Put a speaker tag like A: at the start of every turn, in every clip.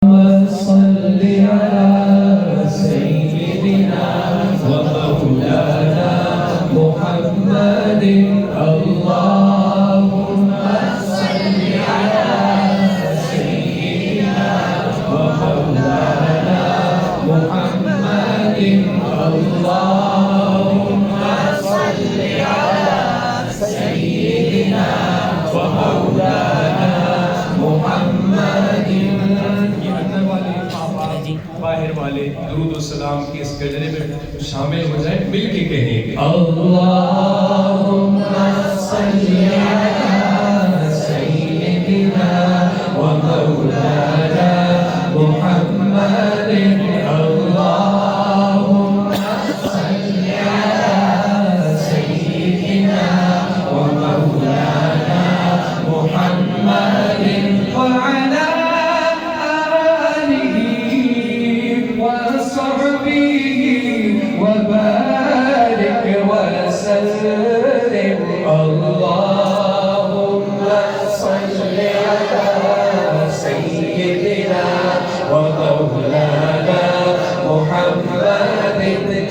A: صل على سيدنا ومولانا محمد اللهم صل على سيدنا ومولانا محمد اللهم صل على سيدنا ومولانا محمد. باہر والے درود و سلام کے اس گجرے میں شامل ہو جائیں، مل کے کہیں گے اللہم صلی علی سیدنا و مولانا محمد اللہم صلی علی سیدنا و مولانا محمد وعلا وبارك وسلم اللهم صل على سيدنا ومولانا محمد.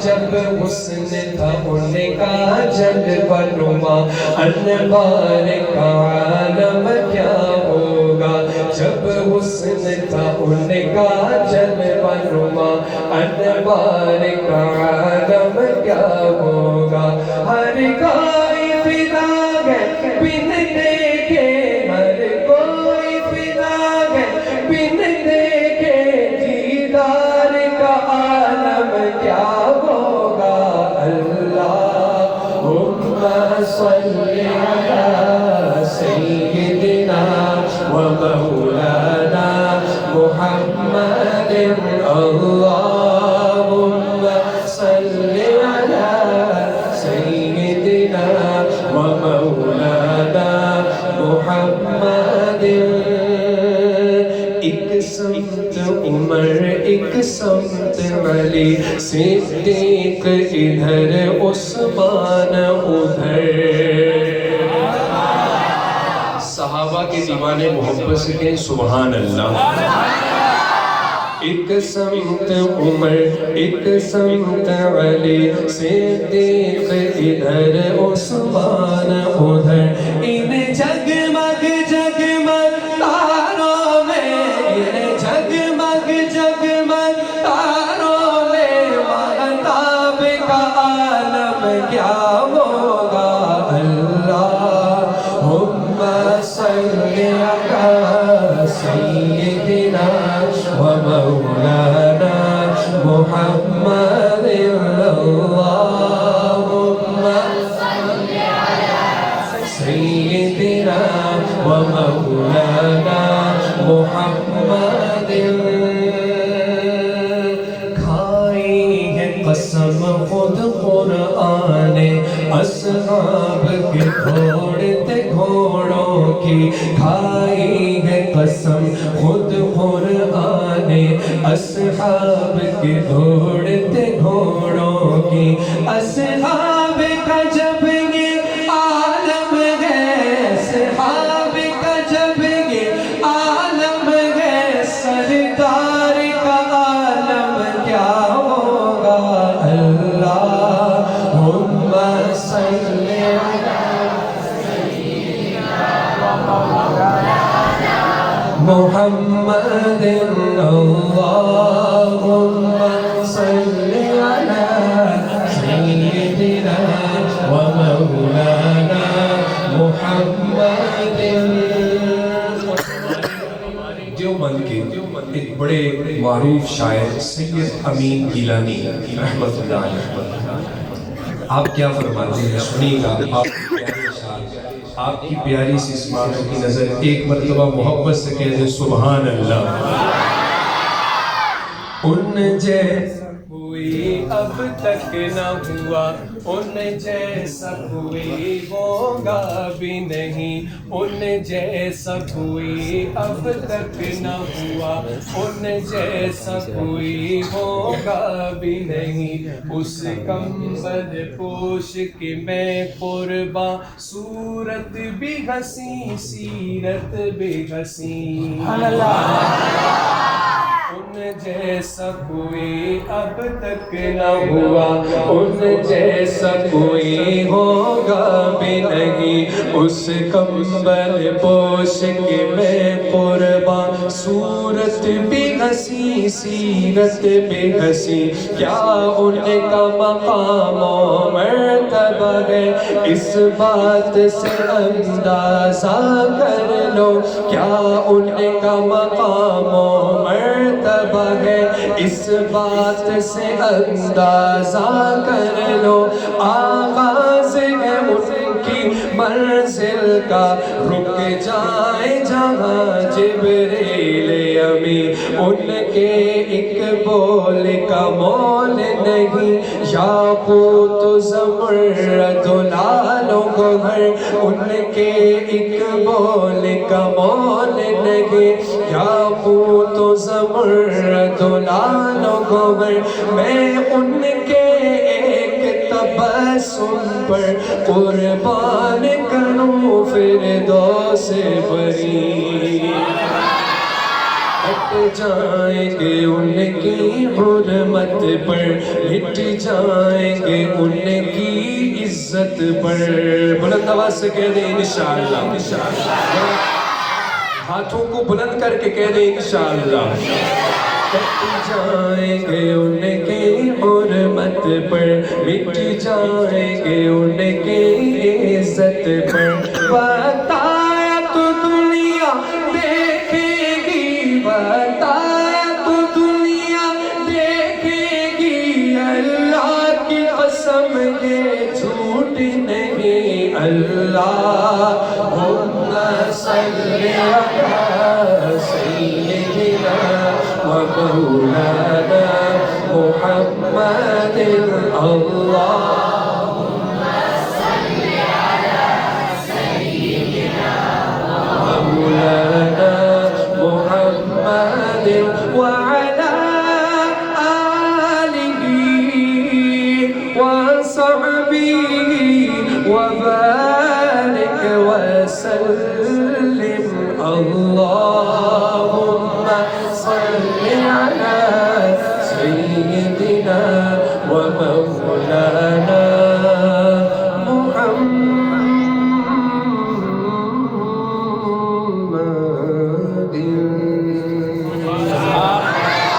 A: جب حسن تھا ان کا جلوہ نما انوار کا عالم کیا ہوگا. جب حسن تھا ان کا جلوہ نما انوار کا عالم کیا ہوگا. ہر کوئی فدا ہے بن دیکھے، ہر کوئی فدا ہے بن دیکھے دیدار کا عالم کیا ہوگا. اللہم صل علی سیدنا و مولانا محمد اللہم صل علی سیدنا و مولانا محمد. ایک سمت عمر ایک سمت علی صدیق ادھر عثمان ادھر. صحابہ کے دیوانے محبت سے کہیں سبحان اللہ. ایک سمت عمر ایک سمت علی صدیق ادھر عثمان ادھر. ان جگمگ جگمگ تاروں میں، ان جگمگ جگمگ تاروں میں مہتاب کا عالم کیا ہوگا. اللہم صل علی سیدنا و مولانا محمد اللہم صل علی سیدنا و مولانا محمد. کھائی ہے قسم خود قرآن اصحاب کے گھوڑتے گھوڑوں کی. کھائی ہے قسم خود قرآن اصحاب کے گھوڑتے گھوڑوں کی. اصحاب کا جب یہ عالم ہے، اصحاب کا جب یہ عالم ہے، سردار کا عالم کیا ہوگا. اللہم صل علی محمد اللہم صل علی سیدنا و مولانا محمد. دیوبند کے ایک بڑے معروف شاعر سید امین گیلانی رحمت اللہ علیہ آپ کیا فرماتے ہیں، سنیے گا. آپ کی پیاری سی اسمانوں کی نظر ایک مرتبہ محبت سے کہہ دیں سبحان اللہ. ان جیسا کوئی اب تک نہ ہوا، ان جیسا کوئی ہوگا بھی نہیں. ان جیسا کوئی اب تک نہ ہوا، ان جیسا کوئی ہوگا بھی نہیں. اس کمبل پوش کے میں قرباں، صورت بھی حسین سیرت بھی حسین. جیسا کوئی اب تک نہ ہوا، ان جیسا کوئی ہوگا بھی نہیں، اس کمبل پوش کے میں قرباں، صورت بھی ہنسی سیرت بھی ہنسی، کیا ان کا مقام و مرتبہ ہے، اس بات سے اندازہ کر لو، کیا ان کا مقام و مرتبہ ہے، اس بات سے اندازہ کر لو، آغاز ہے ان کی منزل کا، رک جائے جہاں جبریل امین، ان کے ایک بول کا مول نہیں، یاقوت زمرد لال و گوہر، ان کے ایک بول کا مول نہیں، یاقوت زمرد لال و گوہر، میں ان کے ایک تبسم پر قربان کروں فردوس بری، ہٹ جائیں گے ان کی حرمت پر، مٹ جائیں گے ان کی عزت پر، بلند آواز سے کہہ دیں انشاءاللہ، ہاتھوں کو بلند کر کے کہہ دیں انشاءاللہ، ہٹ جائیں گے ان کی حرمت پر، مٹ جائیں گے ان کی عزت پر، بتایا تو دنیا دیکھے گی، بتایا تو دنیا دیکھے گی، اللہ کی قسم یہ جھوٹ نہیں، اللہم صلی علی سیدنا و مولانا محمد، اللہم صلی علی سیدنا و مولانا محمد وعلى آلہ وصحبہ وبارک وسلم.